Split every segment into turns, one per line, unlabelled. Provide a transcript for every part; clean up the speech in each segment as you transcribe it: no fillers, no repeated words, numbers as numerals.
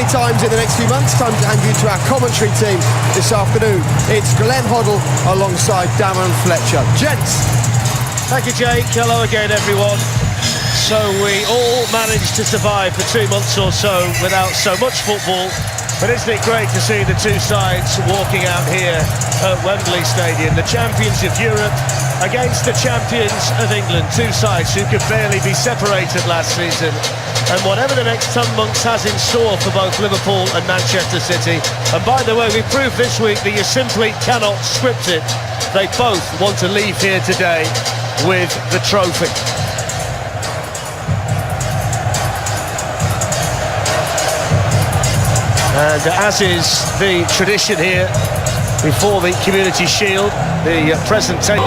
times in the next few months. Time to hand you to our commentary team this afternoon. It's Glenn Hoddle alongside Damon Fletcher. Gents.
Thank you, Jake. Hello again, everyone. So we all managed to survive for 2 months or so without so much football. But isn't it great to see the two sides walking out here at Wembley Stadium? The champions of Europe against the champions of England. Two sides who could barely be separated last season. And whatever the next 10 months has in store for both Liverpool and Manchester City. And by the way, we proved this week that you simply cannot script it. They both want to leave here today with the trophy. And as is the tradition here, before the Community Shield, the presentation.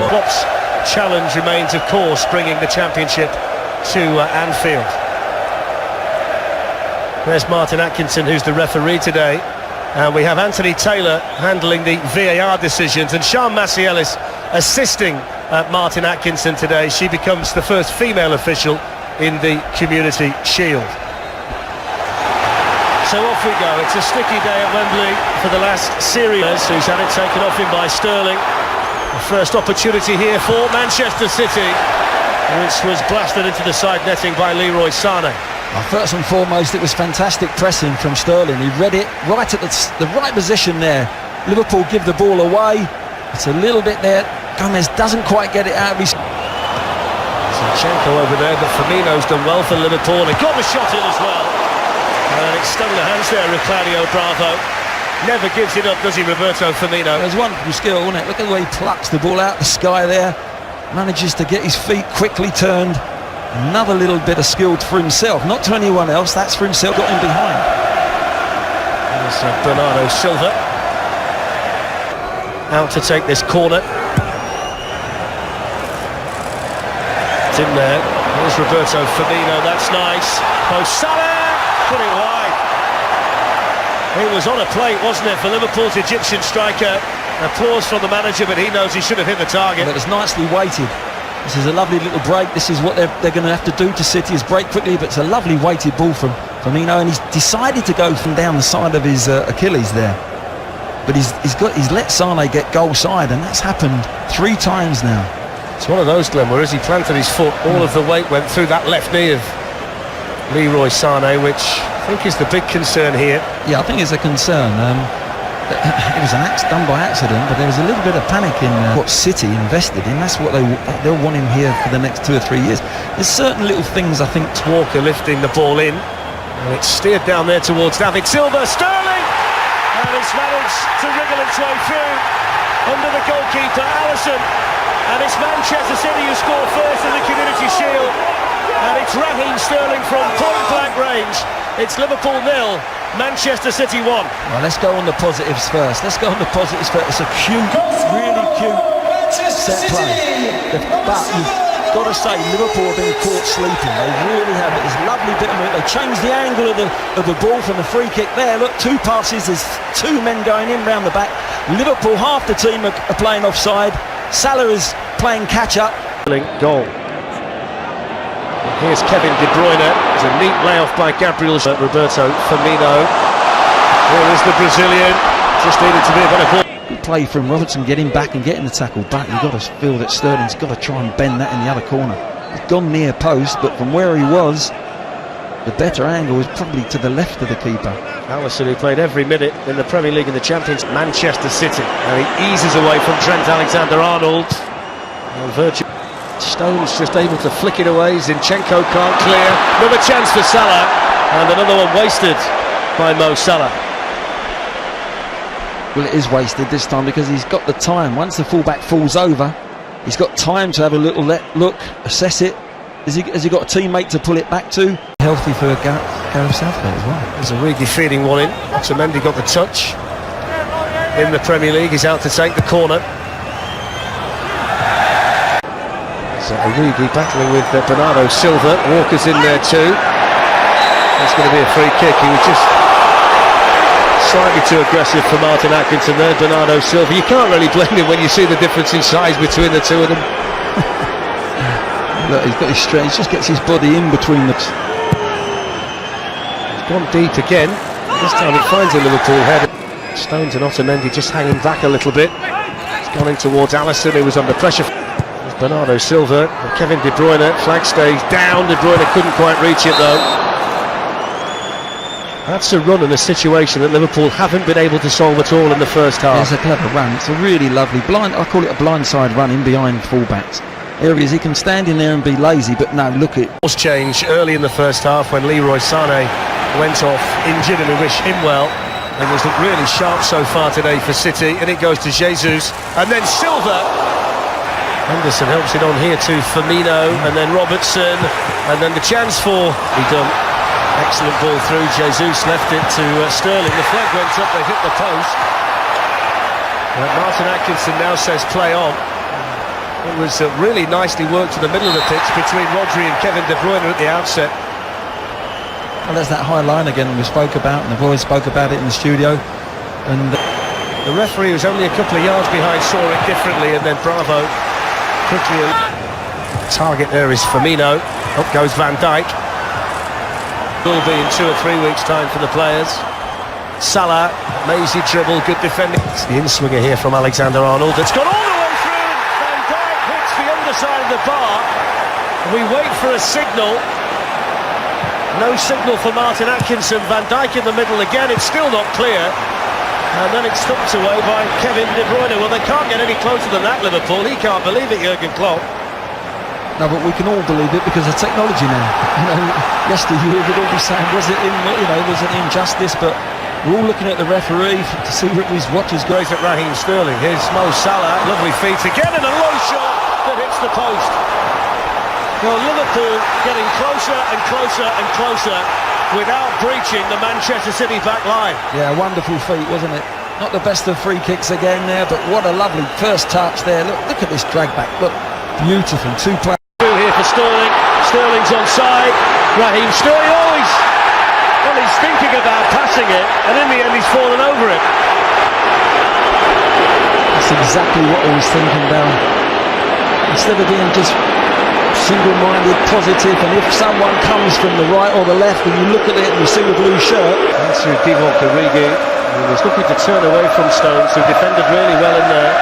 Klopp's challenge remains, of course, bringing the championship to Anfield. There's Martin Atkinson, who's the referee today, and we have Anthony Taylor handling the VAR decisions, and Sian Massielis assisting Martin Atkinson today. She becomes the first female official in the Community Shield. So off we go. It's a sticky day at Wembley for the last series, who's had it taken off him by Sterling. The first opportunity here for Manchester City, which was blasted into the side netting by Leroy Sané.
Well, first and foremost, it was fantastic pressing from Sterling. He read it right at the right position there. Liverpool give the ball away. It's a little bit there. Gomez doesn't quite get it out of his...
Zinchenko over there, but Firmino's done well for Liverpool. He got the shot in as well. And it's stung the hands there, Claudio Bravo. Never gives it up, does he, Roberto Firmino?
There's wonderful skill, isn't it? Look at the way he plucks the ball out of the sky there. Manages to get his feet quickly turned. Another little bit of skill for himself, not to anyone else. That's for himself. Got him behind.
There's Bernardo Silva out to take this corner. It's in there. There's Roberto Firmino. That's nice. Mo Salah put it wide. It was on a plate, wasn't it, for Liverpool's Egyptian striker? Applause from the manager, but he knows he should have hit the target.
But it was nicely weighted. This is a lovely little break. This is what they're going to have to do to City, is break quickly, but it's a lovely weighted ball from Firmino, and he's decided to go from down the side of his Achilles there. But he's let Sané get goal side, and that's happened 3 times now.
It's one of those, Glenn, where as he planted his foot, all of the weight went through that left knee of Leroy Sané, which I think is the big concern here.
Yeah, I think it's a concern. It was an done by accident, but there was a little bit of panic in what City invested in. That's what they'll want him here for the next 2 or 3 years. There's certain little things, I think.
Walker lifting the ball in, and it's steered down there towards David Silva. Sterling, and it's managed to wriggle its way through under the goalkeeper Alisson, and it's Manchester City who score first in the Community Shield, and it's Raheem Sterling from point-blank range. It's Liverpool 0, Manchester City 1.
Well, let's go on the positives first. Let's go on the positives first. It's a cute, really cute set play. But you've got to say, Liverpool have been caught sleeping. They really have. It's a lovely bit of it. They changed the angle of the ball from the free kick there. Look, 2 passes. There's 2 men going in round the back. Liverpool, half the team are playing offside. Salah is playing catch-up.
Goal. Here's Kevin De Bruyne. It's a neat layoff by Gabriel. Roberto Firmino. Here is the Brazilian. Just needed to be a better ball.
Good play from Robertson, getting back and getting the tackle back. You've got to feel that Sterling's got to try and bend that in the other corner. He's gone near post, but from where he was, the better angle is probably to the left of the keeper.
Alisson, who played every minute in the Premier League and the Champions, Manchester City. And he eases away from Trent Alexander-Arnold. Virgil. Stones just able to flick it away. Zinchenko can't clear. Another chance for Salah, and another one wasted by Mo Salah.
Well, it is wasted this time because he's got the time. Once the fullback falls over, he's got time to have a little look, assess it. Has he got a teammate to pull it back to? Healthy for Gareth Southgate as well.
There's a really feeding one in. Otamendi got the touch. In the Premier League, he's out to take the corner. Origi battling with Bernardo Silva. Walker's in there too. That's going to be a free kick. He was just slightly too aggressive for Martin Atkinson there, Bernardo Silva. You can't really blame him when you see the difference in size between the two of them.
Look, he's got his strength, he just gets his body in between the...
He's gone deep again. This time it finds a Liverpool header. Stones and Otamendi just hanging back a little bit. He's gone in towards Alisson, who was under pressure. There's Bernardo Silva and Kevin De Bruyne. Flag stays down. De Bruyne couldn't quite reach it though. That's a run in a situation that Liverpool haven't been able to solve at all in the first half.
It's a clever run. It's a really lovely blind. I call it a blindside run in behind fullbacks. Areas he can stand in there and be lazy, but no, look at it.
Was change early in the first half when Leroy Sané went off injured, and we wish him well. And was looked really sharp so far today for City, and it goes to Jesus, and then Silva. Henderson helps it on here to Firmino, and then Robertson, and then the chance for done. Excellent ball through. Jesus left it to Sterling. The flag went up, they hit the post. Martin Atkinson now says play on. It was really nicely worked to the middle of the pitch between Rodri and Kevin De Bruyne at the outset.
And there's that high line again we spoke about, and the boys spoke about it in the studio. And
the referee was only a couple of yards behind, saw it differently, and then Bravo quickly. Target there is Firmino. Up goes Van Dijk. Will be in 2 or 3 weeks' time for the players. Salah, mazy dribble, good defending. It's the in-swinger here from Alexander-Arnold. It's gone all the way through. Van Dijk hits the underside of the bar. We wait for a signal. No signal for Martin Atkinson. Van Dijk in the middle again. It's still not clear. And then it's stopped away by Kevin De Bruyne. Well, they can't get any closer than that, Liverpool. He can't believe it, Jurgen Klopp.
no, but we can all believe it because of technology now. Yesteryear we'd all be saying, was it injustice? But we're all looking at the referee to see what his watch is going.
Great at Raheem Sterling. Here's Mo Salah, lovely feet again, and a low shot that hits the post. Well, Liverpool getting closer and closer and closer without breaching the Manchester City back line.
Yeah, wonderful feat, wasn't it? Not the best of free kicks again there, but what a lovely first touch there. Look at this drag back. Look, beautiful. 2 players.
Through here for Sterling. Sterling's onside. Raheem Sterling always. Well, he's thinking about passing it, and in the end he's fallen over it.
That's exactly what I was thinking about. Instead of being just single-minded, positive, and if someone comes from the right or the left and you look at it and you see the blue shirt.
That's Divock Origi, who was looking to turn away from Stones, who defended really well in there,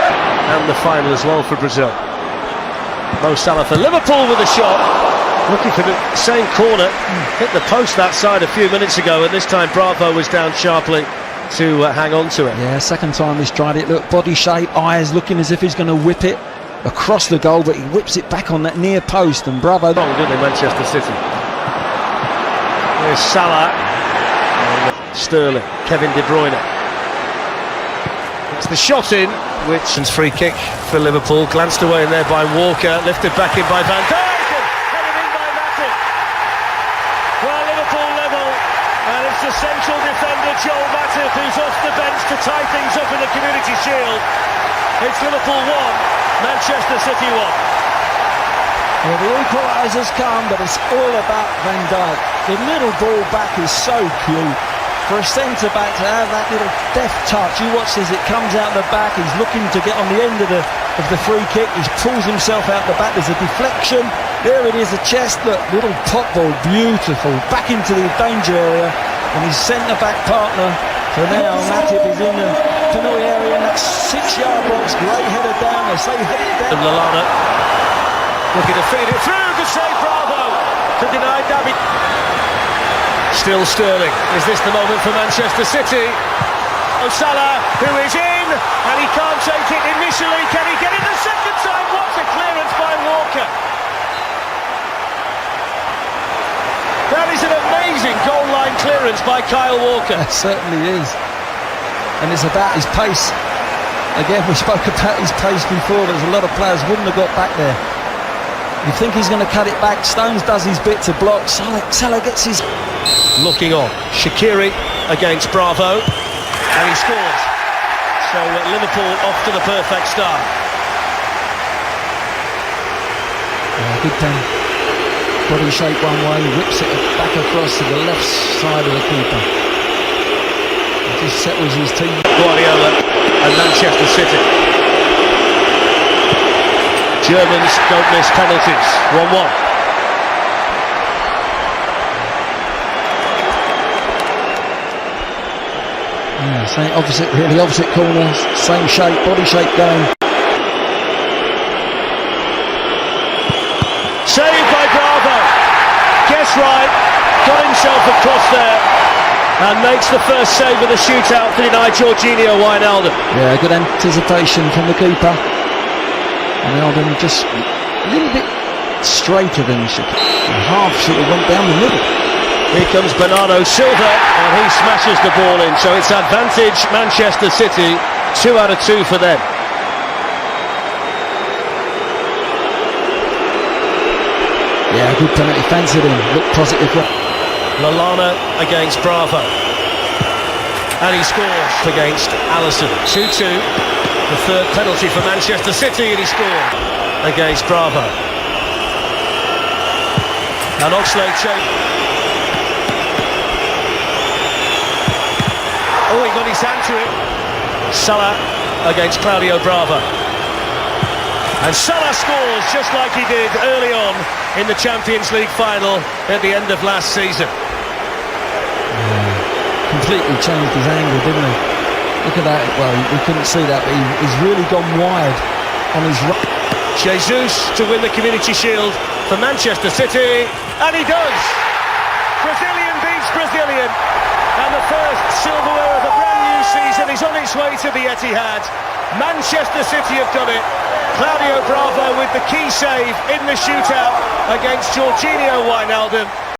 and the final as well for Brazil. Mo Salah for Liverpool with a shot, looking for the same corner, hit the post that side a few minutes ago, and this time Bravo was down sharply to hang on to it.
Yeah, second time he's tried it. Look, body shape, eyes looking as if he's going to whip it across the goal, but he whips it back on that near post, and Bravo.
Long, didn't they, Manchester City? There's Salah, Sterling, Kevin De Bruyne. It's the shot in, which is free kick for Liverpool, glanced away in there by Walker, lifted back in by Van Dijk, and headed in by Matip. Well, Liverpool level, and it's the central defender Joel Matip who's off the bench to tie things up in the Community Shield. It's Liverpool 1, Manchester City 1.
Well, the equaliser's come, but it's all about Van Dijk. The little ball back is so cute. For a centre-back to have that little deft touch, you watch as it comes out the back, he's looking to get on the end of the free kick, he pulls himself out the back, there's a deflection, there it is, a chest, look, little pop ball, beautiful, back into the danger area, and his centre-back partner, for now, Matip is in the penalty area in that 6-yard box, great header down, they say head it down.
And Lallana looking to feed it through to save Bravo, to deny David. Still Sterling. Is this the moment for Manchester City? Oh, Salah, who is in, and he can't take it initially. Can he get it the second time? What a clearance by Walker. That is an amazing goal line clearance by Kyle Walker.
It certainly is. And it's about his pace. Again, we spoke about his pace before. There's a lot of players wouldn't have got back there. You think he's going to cut it back. Stones does his bit to block. Salah gets his...
Looking on. Shaqiri against Bravo. And he scores. So Liverpool off to the perfect start.
Good thing. Body shape one way, whips it back across to the left side of the keeper. Just settles his team.
Guardiola and Manchester City. Germans don't miss penalties. 1-1.
Yeah, same opposite, really opposite corner, same shape, body shape going.
Saved by Bravo. Guess right. Got himself across there. And makes the first save of the shootout to deny Jorginho Wijnaldum.
Yeah, good anticipation from the keeper. Wijnaldum just a little bit straighter than he should. Half sort of went down the middle.
Here comes Bernardo Silva and he smashes the ball in. So it's advantage Manchester City. 2 out of 2 for them.
Yeah, good penalty, fancied him, looked positive.
Lallana against Bravo. And he scores against Alisson. 2-2. The third penalty for Manchester City and he scored against Bravo. And Oxlade-Chamberlain. Oh, he got his hand to it. Salah against Claudio Bravo. And Salah scores just like he did early on in the Champions League final at the end of last season.
Completely changed his angle, didn't he? Look at that. Well, we couldn't see that, but he's really gone wide on his right.
Jesus to win the Community Shield for Manchester City, and he does! Brazilian beats Brazilian, and the first silverware of a brand new season is on its way to the Etihad. Manchester City have done it. Claudio Bravo with the key save in the shootout against Jorginho Wijnaldum.